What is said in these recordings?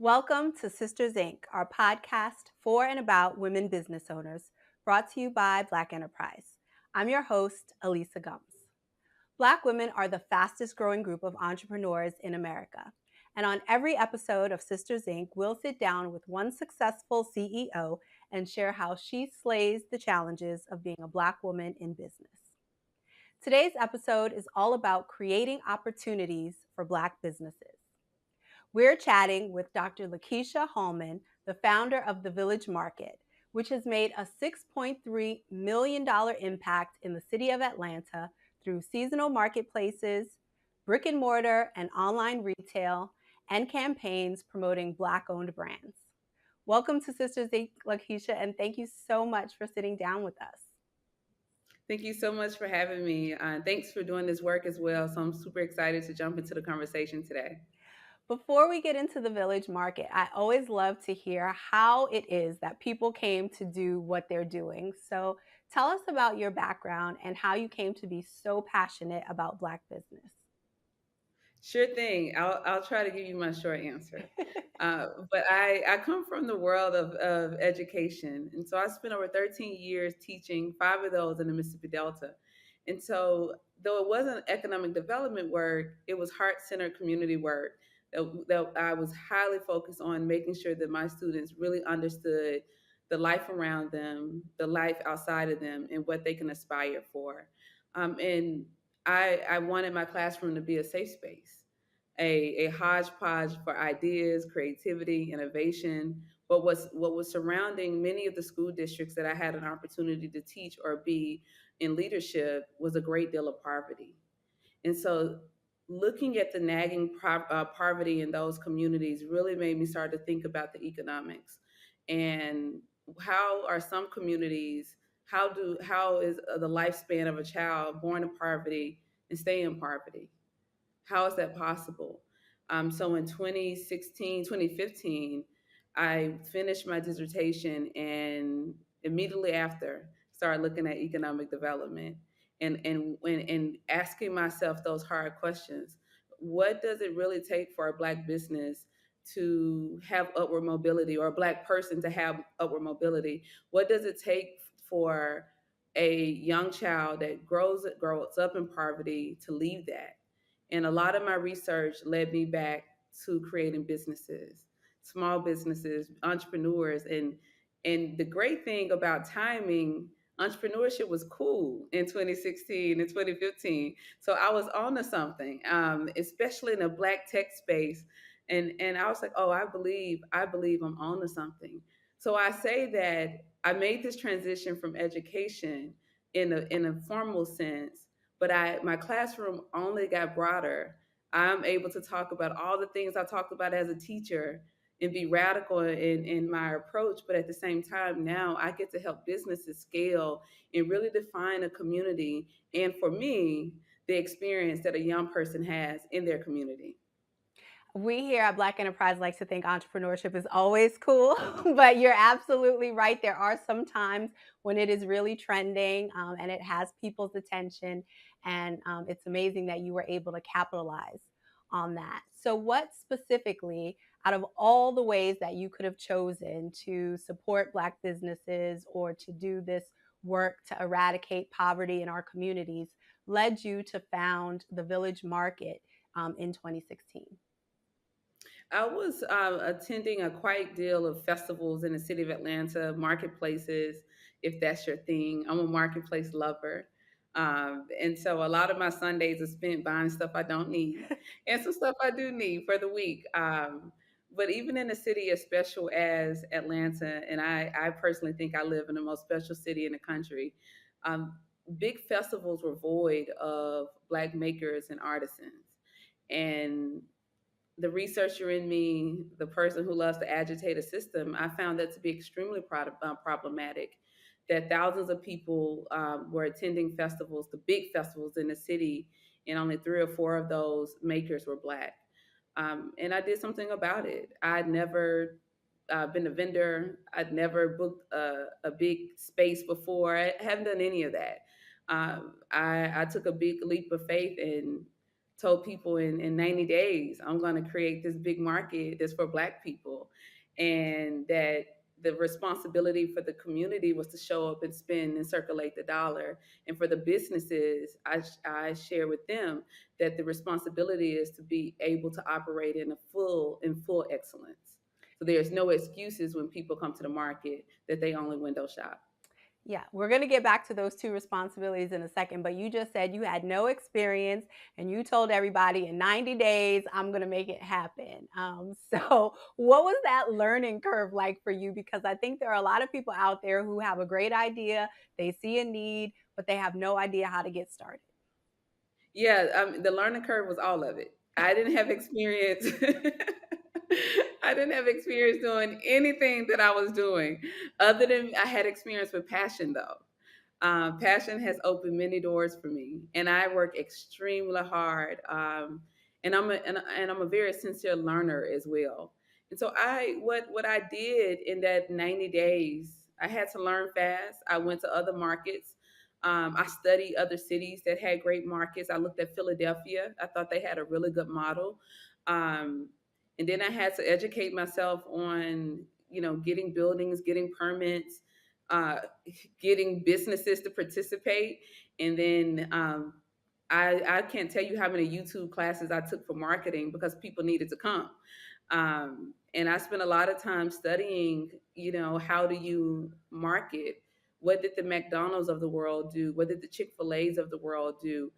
Welcome to Sisters Inc., our podcast for and about women business owners, brought to you by Black Enterprise. I'm your host, Elisa Gums. Black women are the fastest growing group of entrepreneurs in America. And on every episode of Sisters Inc., we'll sit down with one successful CEO and share how she slays the challenges of being a Black woman in business. Today's episode is all about creating opportunities for Black businesses. We're chatting with Dr. Lakeysha Hallmon, the founder of the Village Market, which has made a $6.3 million impact in the city of Atlanta through seasonal marketplaces, brick and mortar and online retail, and campaigns promoting Black-owned brands. Welcome to Sisters Inc., Lakeysha, and thank you so much for sitting down with us. Thank you so much for having me. Thanks for doing this work as well. So I'm super excited to jump into the conversation today. Before we get into the Village Market, I always love to hear how it is that people came to do what they're doing. So tell us about your background and how you came to be so passionate about Black business. Sure thing. I'll try to give you my short answer. But I come from the world of education. And so I spent over 13 years teaching, 5 of those in the Mississippi Delta. And so though it wasn't economic development work, it was heart-centered community work that I was highly focused on making sure that my students really understood the life around them, the life outside of them, and what they can aspire for. And I wanted my classroom to be a safe space, a hodgepodge for ideas, creativity, innovation. But what was surrounding many of the school districts that I had an opportunity to teach or be in leadership was a great deal of poverty. And so looking at the nagging poverty in those communities really made me start to think about the economics and how are some communities, how is the lifespan of a child born in poverty and stay in poverty? How is that possible? So in 2016, 2015, I finished my dissertation and immediately after started looking at economic development and asking myself those hard questions. What does it really take for a Black business to have upward mobility, or a Black person to have upward mobility? What does it take for a young child that grows up in poverty to leave that? And a lot of my research led me back to creating businesses, small businesses, entrepreneurs. And the great thing about timing, entrepreneurship was cool in 2016 and 2015. So I was on to something, especially in a Black tech space. And I was like, oh, I believe I'm on to something. So I say that I made this transition from education in a formal sense, but my classroom only got broader. I'm able to talk about all the things I talked about as a teacher and be radical in my approach, but at the same time now I get to help businesses scale and really define a community, and for me, the experience that a young person has in their community. We here at Black Enterprise like to think entrepreneurship is always cool, but you're absolutely right. There are some times when it is really trending and it has people's attention, and it's amazing that you were able to capitalize on that. So, what specifically, out of all the ways that you could have chosen to support Black businesses or to do this work to eradicate poverty in our communities, led you to found the Village Market in 2016? I was attending a quite deal of festivals in the city of Atlanta, marketplaces, if that's your thing. I'm a marketplace lover. And so a lot of my Sundays are spent buying stuff I don't need and some stuff I do need for the week. But even in a city as special as Atlanta, and I personally think I live in the most special city in the country, um, big festivals were void of Black makers and artisans. And the researcher in me, the person who loves to agitate a system, I found that to be extremely problematic. That thousands of people were attending festivals, the big festivals in the city, and only 3 or 4 of those makers were Black. And I did something about it. I'd never been a vendor. I'd never booked a big space before. I haven't done any of that. I took a big leap of faith and told people in 90 days, I'm going to create this big market that's for Black people. And that the responsibility for the community was to show up and spend and circulate the dollar. And for the businesses, I share with them that the responsibility is to be able to operate in full excellence. So there's no excuses when people come to the market that they only window shop. Yeah, we're going to get back to those two responsibilities in a second, but you just said you had no experience and you told everybody in 90 days, I'm going to make it happen. So, what was that learning curve like for you? Because I think there are a lot of people out there who have a great idea, they see a need, but they have no idea how to get started. Yeah, the learning curve was all of it. I didn't have experience. I didn't have experience doing anything that I was doing, other than I had experience with passion, though. Passion has opened many doors for me, and I work extremely hard. And I'm a very sincere learner as well. And so what I did in that 90 days, I had to learn fast. I went to other markets. I studied other cities that had great markets. I looked at Philadelphia. I thought they had a really good model. Um, and then I had to educate myself on, getting buildings, getting permits, uh, getting businesses to participate. And then I can't tell you how many YouTube classes I took for marketing because people needed to come. And I spent a lot of time studying, how do you market? What did the McDonald's of the world do? What did the Chick-fil-A's of the world do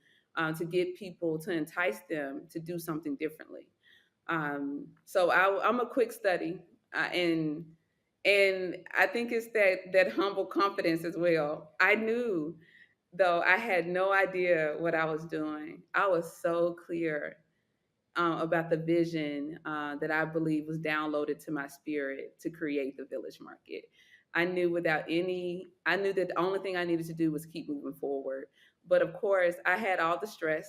to get people, to entice them to do something differently? So I'm a quick study, and I think it's that humble confidence as well. I knew, though I had no idea what I was doing. I was so clear about the vision that I believe was downloaded to my spirit to create the village market. I knew that the only thing I needed to do was keep moving forward. But of course, I had all the stress.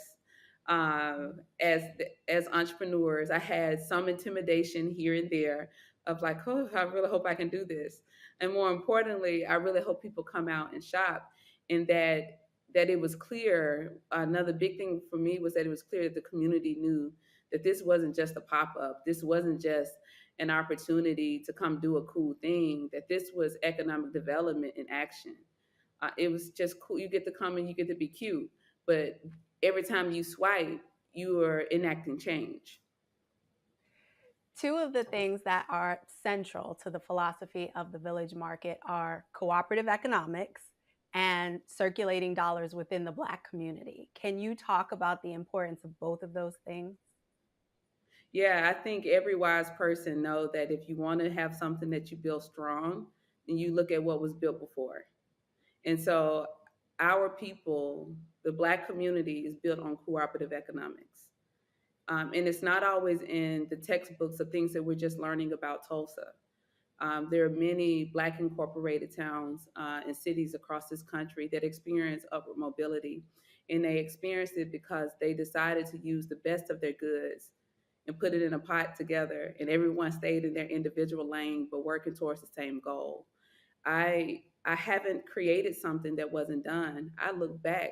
As entrepreneurs, I had some intimidation here and there of like, oh, I really hope I can do this. And more importantly, I really hope people come out and shop, and that it was clear. Another big thing for me was that it was clear that the community knew that this wasn't just a pop up. This wasn't just an opportunity to come do a cool thing, that this was economic development in action. It was just cool. You get to come and you get to be cute. But every time you swipe, you are enacting change. Two of the things that are central to the philosophy of the village market are cooperative economics and circulating dollars within the Black community. Can you talk about the importance of both of those things? Yeah, I think every wise person know that if you want to have something that you build strong, then you look at what was built before. And so our people, the Black community, is built on cooperative economics. And it's not always in the textbooks of things that we're just learning about Tulsa. There are many Black incorporated towns and cities across this country that experience upward mobility. And they experienced it because they decided to use the best of their goods and put it in a pot together, and everyone stayed in their individual lane but working towards the same goal. I haven't created something that wasn't done. I look back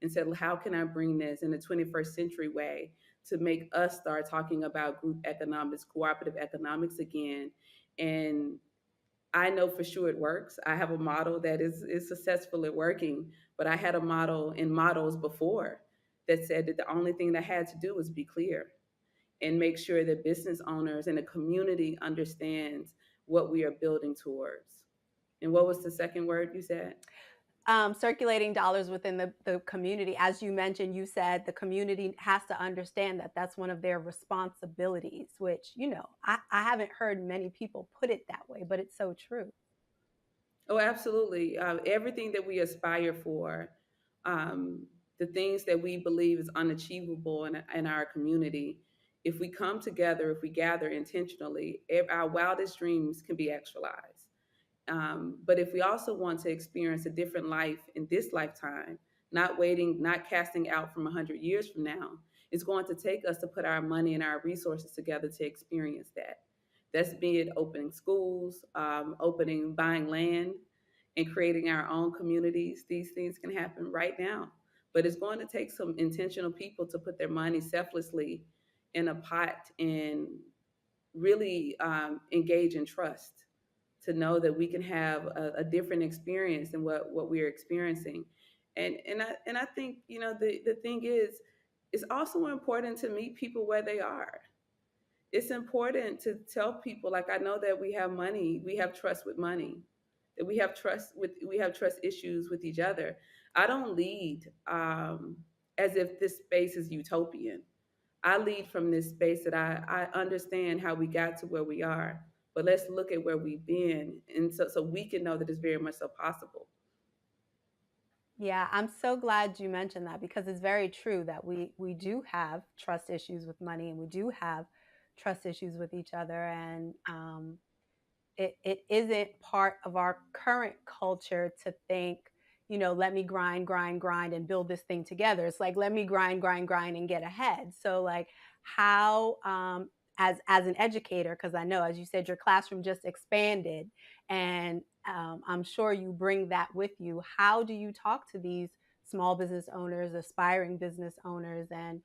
and said, well, how can I bring this in the 21st century way to make us start talking about group economics, cooperative economics again? And I know for sure it works. I have a model that is successful at working, but I had a model in models before that said that the only thing that I had to do was be clear and make sure that business owners and the community understands what we are building towards. And what was the second word you said? Circulating dollars within the community. As you mentioned, you said the community has to understand that that's one of their responsibilities, which, I haven't heard many people put it that way, but it's so true. Oh, absolutely. Everything that we aspire for, um, the things that we believe is unachievable in our community, if we come together, if we gather intentionally, our wildest dreams can be actualized. But if we also want to experience a different life in this lifetime, not waiting, not casting out from 100 years from now, it's going to take us to put our money and our resources together to experience that. That's be it opening schools, buying land, and creating our own communities. These things can happen right now. but it's going to take some intentional people to put their money selflessly in a pot and really engage in trust to know that we can have a different experience than what we're experiencing. And I think, the thing is, it's also important to meet people where they are. It's important to tell people, like, I know that we have money, we have trust with money, that we have trust issues with each other. I don't lead as if this space is utopian. I lead from this space that I understand how we got to where we are, but let's look at where we've been, and so we can know that it's very much so possible. Yeah, I'm so glad you mentioned that because it's very true that we do have trust issues with money and we do have trust issues with each other, and it isn't part of our current culture to think, let me grind, grind, grind and build this thing together. It's like, let me grind, grind, grind and get ahead. So like how, as an educator, because I know, as you said, your classroom just expanded, and I'm sure you bring that with you. How do you talk to these small business owners, aspiring business owners, and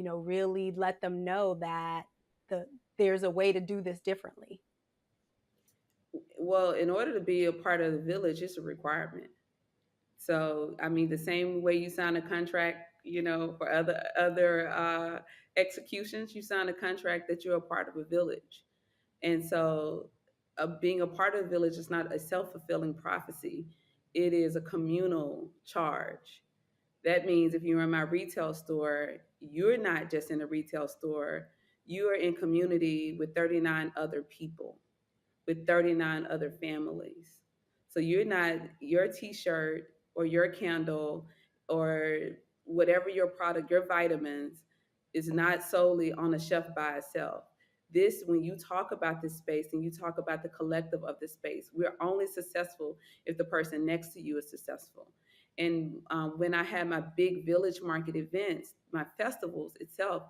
really let them know that the there's a way to do this differently? Well, in order to be a part of the village, it's a requirement. So, I mean, the same way you sign a contract, for other executions, you sign a contract that you're a part of a village. And so, being a part of the village is not a self-fulfilling prophecy. It is a communal charge. That means if you're in my retail store, you're not just in a retail store, you are in community with 39 other people, with 39 other families. So you're not, your t-shirt or your candle or whatever your product, your vitamins, is not solely on a shelf by itself. This, when you talk about this space and you talk about the collective of this space, we're only successful if the person next to you is successful. And when I had my big village market events, my festivals itself,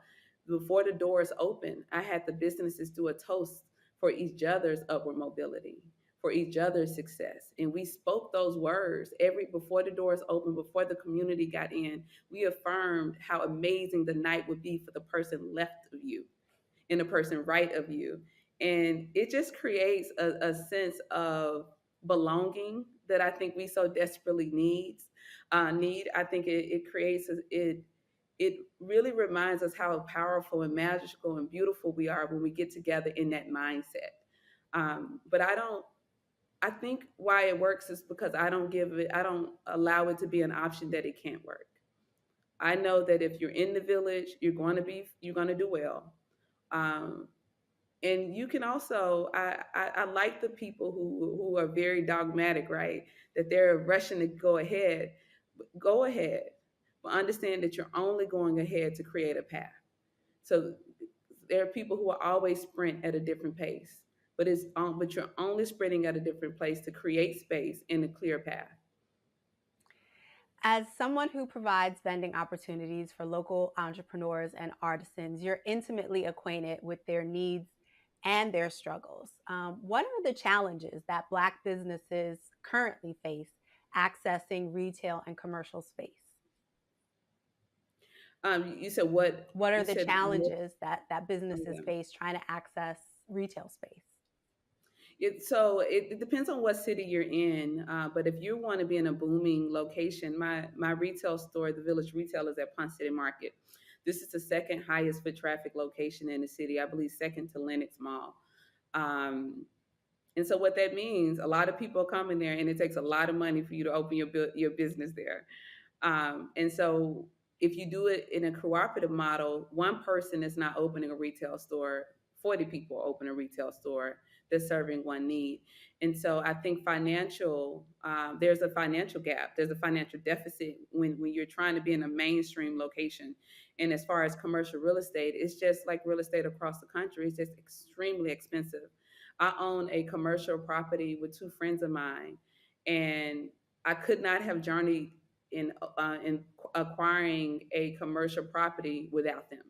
before the doors open, I had the businesses do a toast for each other's upward mobility, for each other's success. And we spoke those words every before the doors opened, before the community got in. We affirmed how amazing the night would be for the person left of you and the person right of you. And it just creates a sense of belonging that I think we so desperately need. I think it creates it really reminds us how powerful and magical and beautiful we are when we get together in that mindset. But I think why it works is because I don't allow it to be an option that it can't work. I know that if you're in the village, you're going to do well. Um, and you can also, I like the people who are very dogmatic, right? That they're rushing to go ahead, but understand that you're only going ahead to create a path. So there are people who will always sprint at a different pace, but you're only sprinting at a different place to create space in a clear path. As someone who provides vending opportunities for local entrepreneurs and artisans, you're intimately acquainted with their needs and their struggles. What are the challenges that Black businesses currently face accessing retail and commercial space? You said what? What are You the said what? challenges that businesses face trying to access retail space? It depends on what city you're in. But if you want to be in a booming location, my retail store, the Village Retail, is at Ponce City Market. This is the second highest foot traffic location in the city. I believe second to Lenox Mall. Um, and so what that means, a lot of people come in there, and it takes a lot of money for you to open your business there. And so if you do it in a cooperative model, one person is not opening a retail store, 40 people open a retail store that's serving one need. And so I think there's a financial gap, there's a financial deficit when you're trying to be in a mainstream location. And as far as commercial real estate, it's just like real estate across the country, it's just extremely expensive. I own a commercial property with two friends of mine, and I could not have journeyed in acquiring a commercial property without them.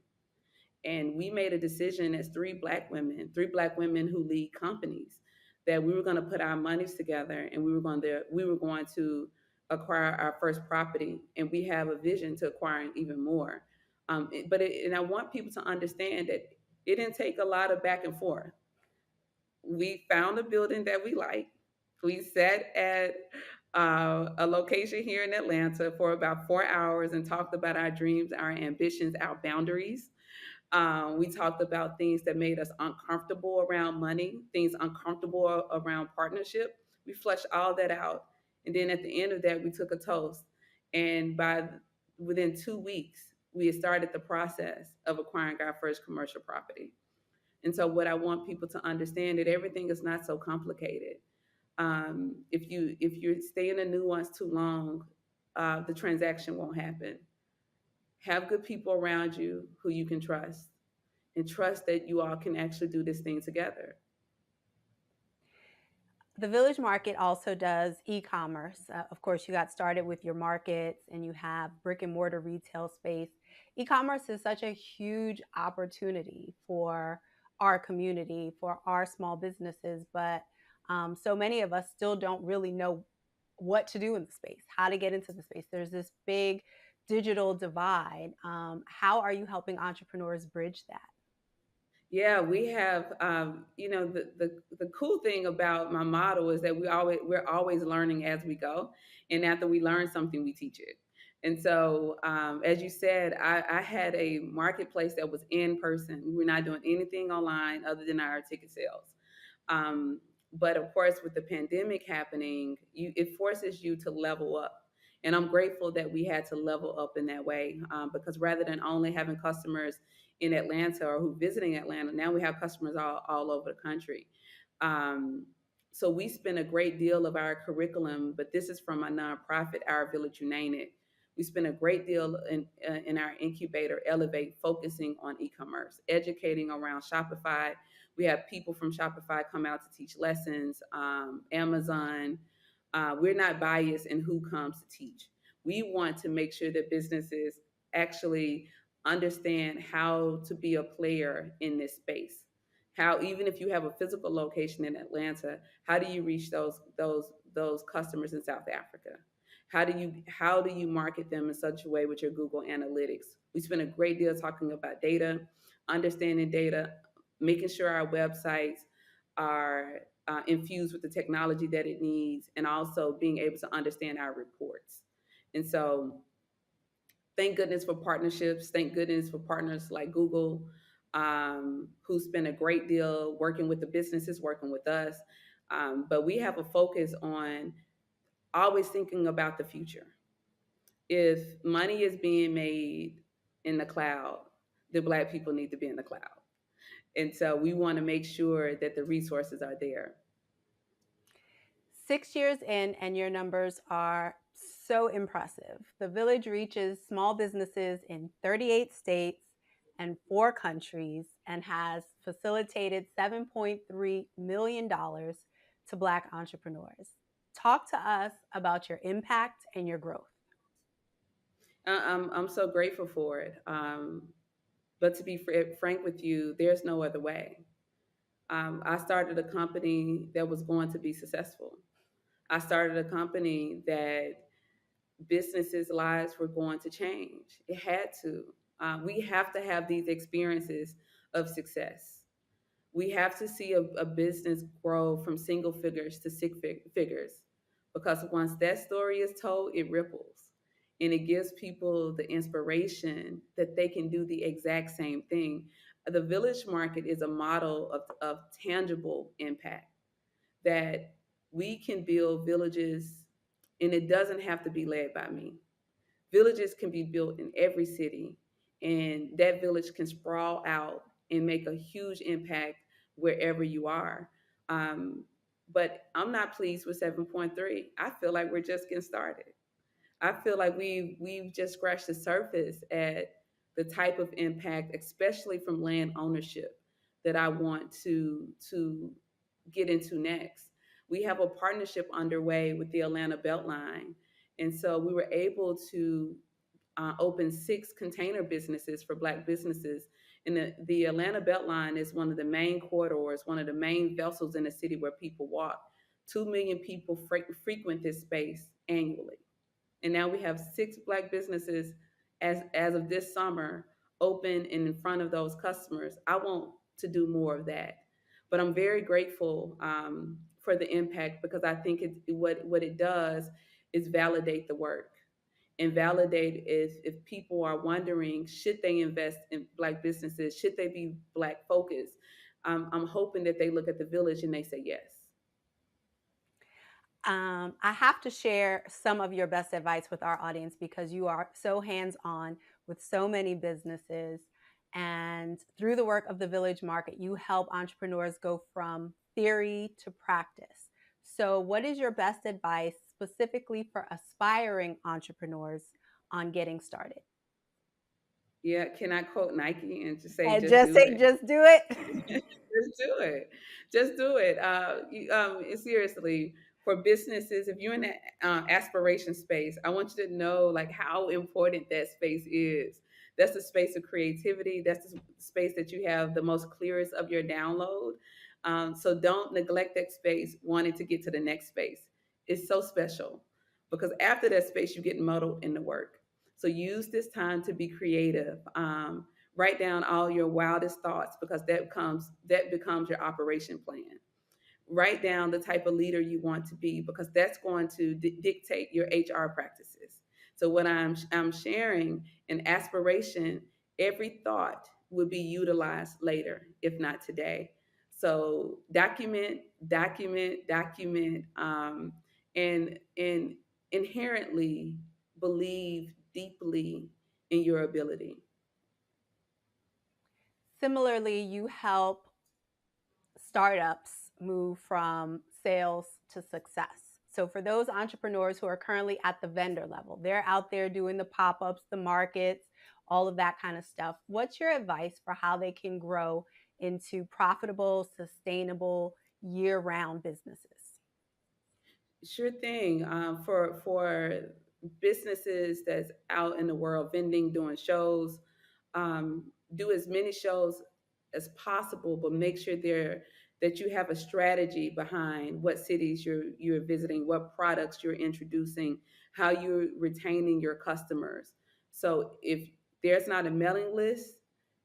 And we made a decision as three black women who lead companies, that we were going to put our monies together, and we were going to acquire our first property, and we have a vision to acquiring even more. And I want people to understand that it didn't take a lot of back and forth. We found a building that we like. We sat at a location here in Atlanta for about 4 hours and talked about our dreams, our ambitions, our boundaries. We talked about things that made us uncomfortable around money, things uncomfortable around partnership. We fleshed all that out. And then at the end of that, we took a toast. And within 2 weeks, we had started the process of acquiring our first commercial property. And so, what I want people to understand that everything is not so complicated. If you stay in a nuance too long, the transaction won't happen. Have good people around you who you can trust, and trust that you all can actually do this thing together. The Village Market also does e-commerce. Of course, you got started with your markets and you have brick and mortar retail space. E-commerce is such a huge opportunity for our community, for our small businesses, but so many of us still don't really know what to do in the space, how to get into the space. There's this big digital divide. How are you helping entrepreneurs bridge that? Yeah, we have. The cool thing about my model is that we're always learning as we go, and after we learn something, we teach it. And so, as you said, I had a marketplace that was in person. We were not doing anything online other than our ticket sales. Um, but of course, with the pandemic happening, it forces you to level up. And I'm grateful that we had to level up in that way, because rather than only having customers in Atlanta or who visiting Atlanta, now we have customers all over the country. Um, so we spend a great deal of our curriculum, but this is from a nonprofit, Our Village United. We spend a great deal in our incubator, Elevate, focusing on e-commerce, educating around Shopify. We have people from Shopify come out to teach lessons, Amazon. We're not biased in who comes to teach. We want to make sure that businesses actually understand how to be a player in this space. How, even if you have a physical location in Atlanta, how do you reach those customers in South Africa? How do you market them in such a way with your Google Analytics? We spend a great deal talking about data, understanding data, making sure our websites are infused with the technology that it needs, and also being able to understand our reports. And so, thank goodness for partnerships. Thank goodness for partners like Google, who spend a great deal working with the businesses, working with us. But we have a focus on always thinking about the future. If money is being made in the cloud, the Black people need to be in the cloud. And so we want to make sure that the resources are there. 6 years in, and your numbers are so impressive. The Village reaches small businesses in 38 states and 4 countries and has facilitated $7.3 million to Black entrepreneurs. Talk to us about your impact and your growth. I'm so grateful for it. But to be frank with you, there's no other way. I started a company that was going to be successful. I started a company that businesses' lives were going to change. It had to. We have to have these experiences of success. We have to see a business grow from single figures to figures, because once that story is told, it ripples and it gives people the inspiration that they can do the exact same thing. The village market is a model of tangible impact, that we can build villages, and it doesn't have to be led by me. Villages can be built in every city, and that village can sprawl out and make a huge impact wherever you are. Um, but I'm not pleased with 7.3. I feel like we're just getting started. I feel like we've just scratched the surface at the type of impact, especially from land ownership, that I want to get into next. We have a partnership underway with the Atlanta Beltline, and so we were able to open 6 container businesses for Black businesses. And the Atlanta Beltline is one of the main corridors, one of the main vessels in the city where people walk. 2 million people frequent this space annually. And now we have 6 Black businesses as of this summer open and in front of those customers. I want to do more of that, but I'm very grateful for the impact, because I think what it does is validate the work, and validate is if people are wondering, should they invest in Black businesses, should they be Black focused. I'm hoping that they look at the village and they say yes. I have to share some of your best advice with our audience because you are so hands on with so many businesses. And through the work of the Village Market, you help entrepreneurs go from theory to practice. So, what is your best advice specifically for aspiring entrepreneurs on getting started? Yeah, can I quote Nike and just say, And just just do say, it? just do it. Just do it. Just do it. Seriously, for businesses, if you're in the aspiration space, I want you to know like how important that space is. That's the space of creativity. That's the space that you have the most clearest of your download. So don't neglect that space wanting to get to the next space. It's so special, because after that space, you get muddled in the work. So use this time to be creative. Write down all your wildest thoughts, because that becomes your operation plan. Write down the type of leader you want to be, because that's going to dictate your HR practices. So what I'm sharing an aspiration, every thought will be utilized later, if not today. So document, document, document, and inherently believe deeply in your ability. Similarly, you help startups move from sales to success. So, for those entrepreneurs who are currently at the vendor level, they're out there doing the pop ups, the markets, all of that kind of stuff. What's your advice for how they can grow into profitable, sustainable, year round businesses? Sure thing. For businesses that's out in the world vending, doing shows, um, do as many shows as possible, but make sure that you have a strategy behind what cities you're visiting, what products you're introducing, how you're retaining your customers. So if there's not a mailing list,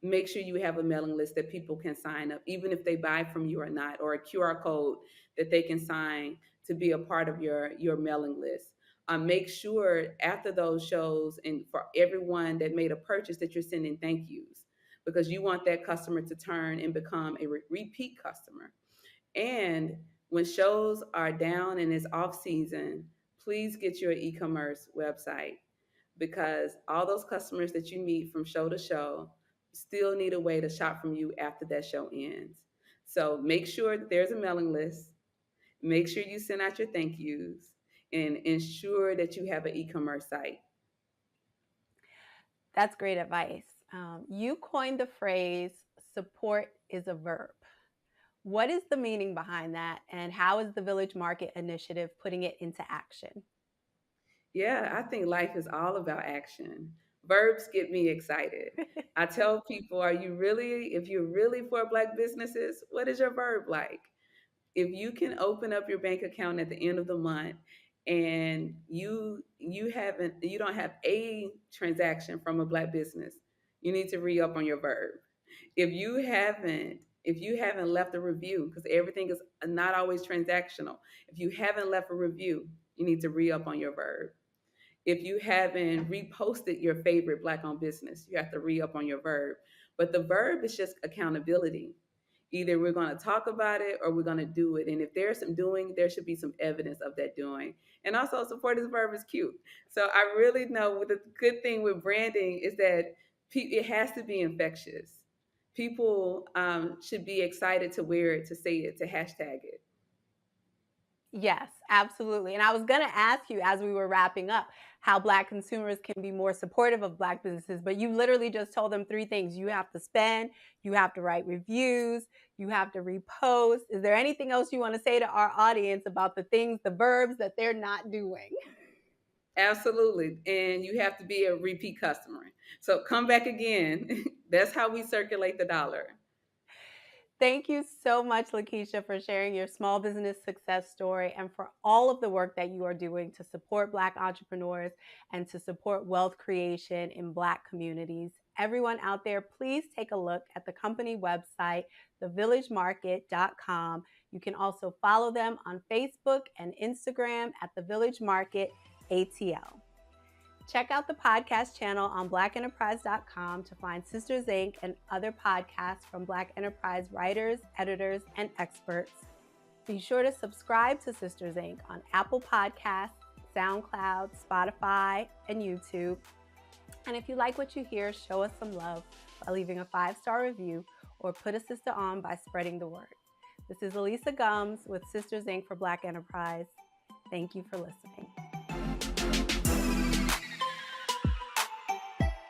make sure you have a mailing list that people can sign up, even if they buy from you or not, or a QR code that they can sign to be a part of your mailing list. Make sure after those shows, and for everyone that made a purchase, that you're sending thank yous, because you want that customer to turn and become a repeat customer. And when shows are down and it's off season, please get your e-commerce website, because all those customers that you meet from show to show still need a way to shop from you after that show ends. So make sure that there's a mailing list. Make sure you send out your thank yous, and ensure that you have an e-commerce site. That's great advice. You coined the phrase support is a verb. What is the meaning behind that, and how is the Village Market Initiative putting it into action? Yeah, I think life is all about action. Verbs get me excited. I tell people, if you're really for Black businesses, what is your verb like? If you can open up your bank account at the end of the month, and you don't have a transaction from a Black business, you need to re-up on your verb. If you haven't left a review, because everything is not always transactional, if you haven't left a review, you need to re-up on your verb. If you haven't reposted your favorite Black owned business, you have to re-up on your verb. But the verb is just accountability. Either we're going to talk about it or we're going to do it. And if there's some doing, there should be some evidence of that doing. And also, support this verb is cute. So I really know what the good thing with branding is that it has to be infectious. People should be excited to wear it, to say it, to hashtag it. Yes, absolutely. And I was going to ask you as we were wrapping up how Black consumers can be more supportive of Black businesses, but you literally just told them three things. You have to spend, you have to write reviews, you have to repost. Is there anything else you want to say to our audience about the things, the verbs that they're not doing? Absolutely. And you have to be a repeat customer. So come back again. That's how we circulate the dollar. Thank you so much, Lakeysha, for sharing your small business success story and for all of the work that you are doing to support Black entrepreneurs and to support wealth creation in Black communities. Everyone out there, please take a look at the company website, thevillagemarket.com. You can also follow them on Facebook and Instagram at The Village Market ATL. Check out the podcast channel on blackenterprise.com to find Sisters Inc. and other podcasts from Black Enterprise writers, editors, and experts. Be sure to subscribe to Sisters Inc. on Apple Podcasts, SoundCloud, Spotify, and YouTube. And if you like what you hear, show us some love by leaving a 5-star review or put a sister on by spreading the word. This is Elisa Gums with Sisters Inc. for Black Enterprise. Thank you for listening.